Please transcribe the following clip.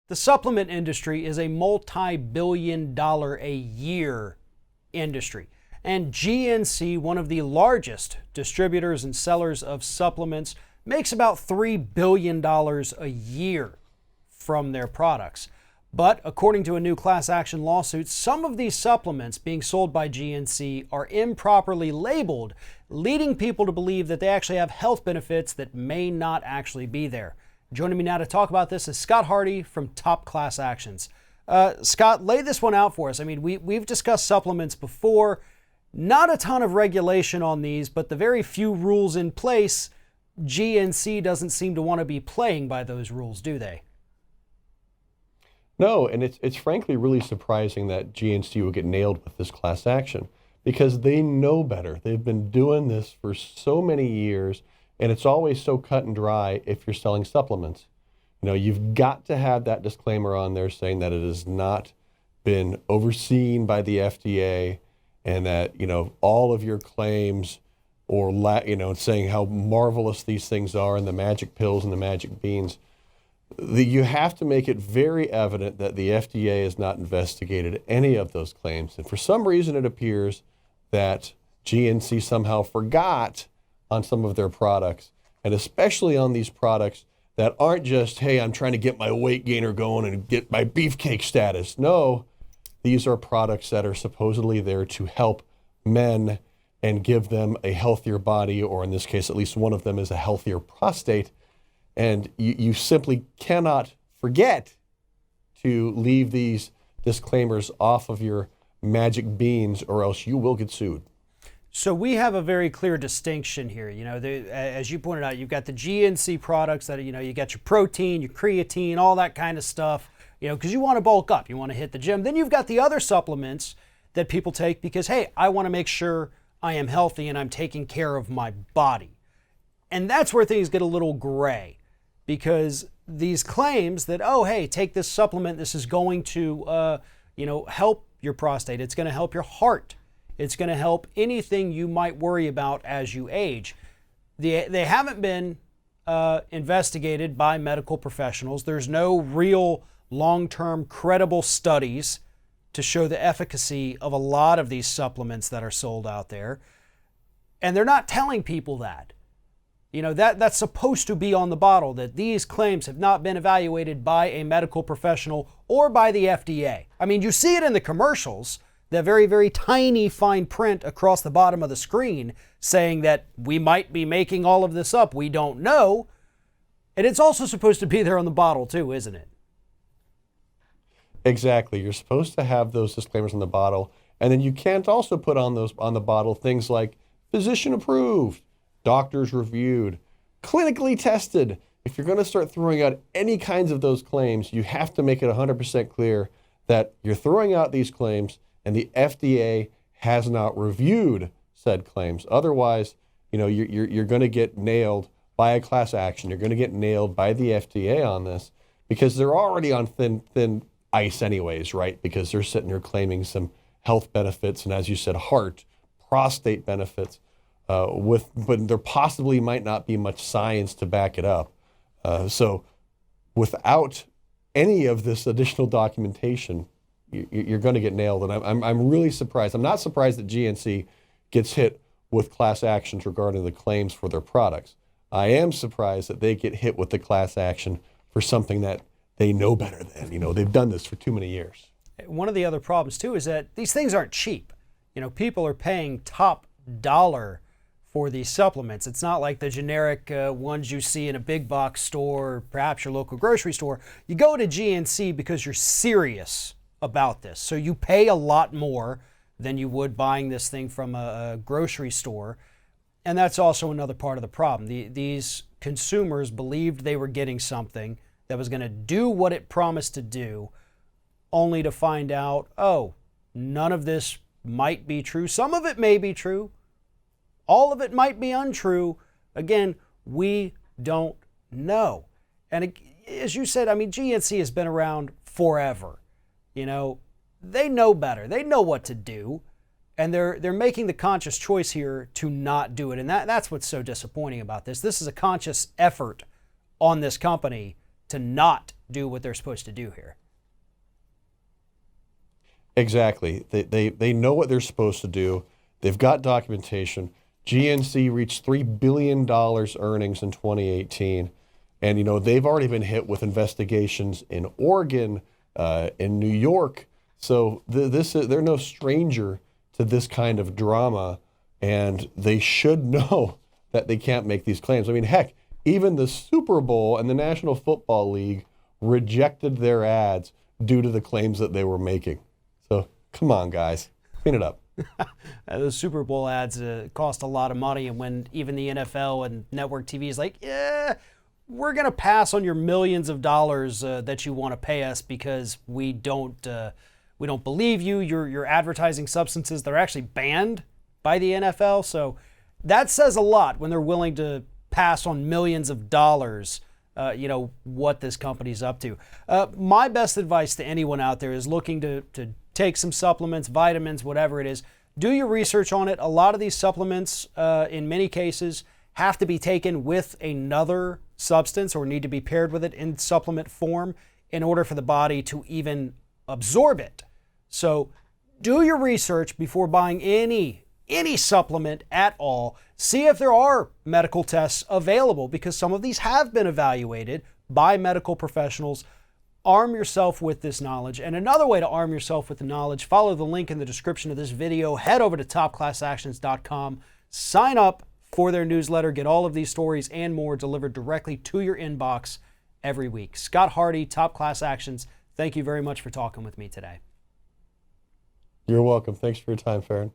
The supplement industry is a multi-billion-dollar-a-year industry. And GNC, one of the largest distributors and sellers of supplements, makes about $3 billion a year from their products. But according to a new class action lawsuit, some of these supplements being sold by GNC are improperly labeled, leading people to believe that they actually have health benefits that may not actually be there. Joining me now to talk about this is Scott Hardy from Top Class Actions. Scott, lay this one out for us. I mean, we've discussed supplements before. Not a ton of regulation on these, but the very few rules in place, GNC doesn't seem to want to be playing by those rules, do they? No, and it's frankly really surprising that GNC will get nailed with this class action because they know better. They've been doing this for so many years, and it's always so cut and dry if you're selling supplements. You know, you've got to have that disclaimer on there saying that it has not been overseen by the FDA and that, you know, all of your claims or, saying how marvelous these things are and the magic pills and the magic beans, you have to make it very evident that the FDA has not investigated any of those claims. And for some reason, it appears that GNC somehow forgot on some of their products, and especially on these products that aren't just, hey, I'm trying to get my weight gainer going and get my beefcake status. No, these are products that are supposedly there to help men and give them a healthier body, or in this case, at least one of them is a healthier prostate. And you simply cannot forget to leave these disclaimers off of your magic beans or else you will get sued. So we have a very clear distinction here. You know, as you pointed out, you've got the GNC products that, you know, you got your protein, your creatine, all that kind of stuff, you know, because you want to bulk up, you want to hit the gym. Then you've got the other supplements that people take because, hey, I want to make sure I am healthy and I'm taking care of my body. And that's where things get a little gray because these claims that, oh, hey, take this supplement, this is going to, help your prostate, it's going to help your heart. It's going to help anything you might worry about as you age. They haven't been investigated by medical professionals. There's no real long-term credible studies to show the efficacy of a lot of these supplements that are sold out there. And they're not telling people that. You know, that's supposed to be on the bottle, that these claims have not been evaluated by a medical professional or by the FDA. I mean, you see it in the commercials, the very, very tiny fine print across the bottom of the screen saying that we might be making all of this up. We don't know. And it's also supposed to be there on the bottle too, isn't it? Exactly. You're supposed to have those disclaimers on the bottle. And then you can't also put on the bottle things like physician approved, doctors reviewed, clinically tested. If you're going to start throwing out any kinds of those claims, you have to make it 100% clear that you're throwing out these claims and the FDA has not reviewed said claims. Otherwise, you know, you're going to get nailed by a class action. You're going to get nailed by the FDA on this because they're already on thin ice anyways, right? Because they're sitting there claiming some health benefits and, as you said, heart, prostate benefits, but there possibly might not be much science to back it up. So without any of this additional documentation, you're going to get nailed. And I'm really surprised. I'm not surprised that GNC gets hit with class actions regarding the claims for their products. I am surprised that they get hit with the class action for something that they know better than. You know, they've done this for too many years. One of the other problems too is that these things aren't cheap. You know, people are paying top dollar for these supplements. It's not like the generic ones you see in a big box store, perhaps your local grocery store. You go to GNC because you're serious about this. So you pay a lot more than you would buying this thing from a grocery store. And that's also another part of the problem. These consumers believed they were getting something that was going to do what it promised to do, only to find out, oh, none of this might be true. Some of it may be true. All of it might be untrue. Again, we don't know. And as you said, I mean, GNC has been around forever. You know, they know better. They know what to do. And they're making the conscious choice here to not do it. And that's what's so disappointing about this. This is a conscious effort on this company to not do what they're supposed to do here. Exactly. They know what they're supposed to do. They've got documentation. GNC reached $3 billion earnings in 2018. And, they've already been hit with investigations in Oregon, in New York. So they're no stranger to this kind of drama, and they should know that they can't make these claims. I mean, heck, even the Super Bowl and the National Football League rejected their ads due to the claims that they were making. So come on, guys, clean it up. Those Super Bowl ads cost a lot of money, and when even the NFL and network TV is like, yeah, we're going to pass on your millions of dollars that you want to pay us because we don't believe you. Your advertising substances, they're actually banned by the NFL. So that says a lot when they're willing to pass on millions of dollars, what this company's up to. My best advice to anyone out there is looking to take some supplements, vitamins, whatever it is. Do your research on it. A lot of these supplements, in many cases, have to be taken with another substance or need to be paired with it in supplement form in order for the body to even absorb it. So do your research before buying any supplement at all. See if there are medical tests available, because some of these have been evaluated by medical professionals. Arm yourself with this knowledge. And another way to arm yourself with the knowledge, follow the link in the description of this video. Head over to topclassactions.com. Sign up for their newsletter. Get all of these stories and more delivered directly to your inbox every week. Scott Hardy, Top Class Actions, thank you very much for talking with me today. You're welcome. Thanks for your time, Farron.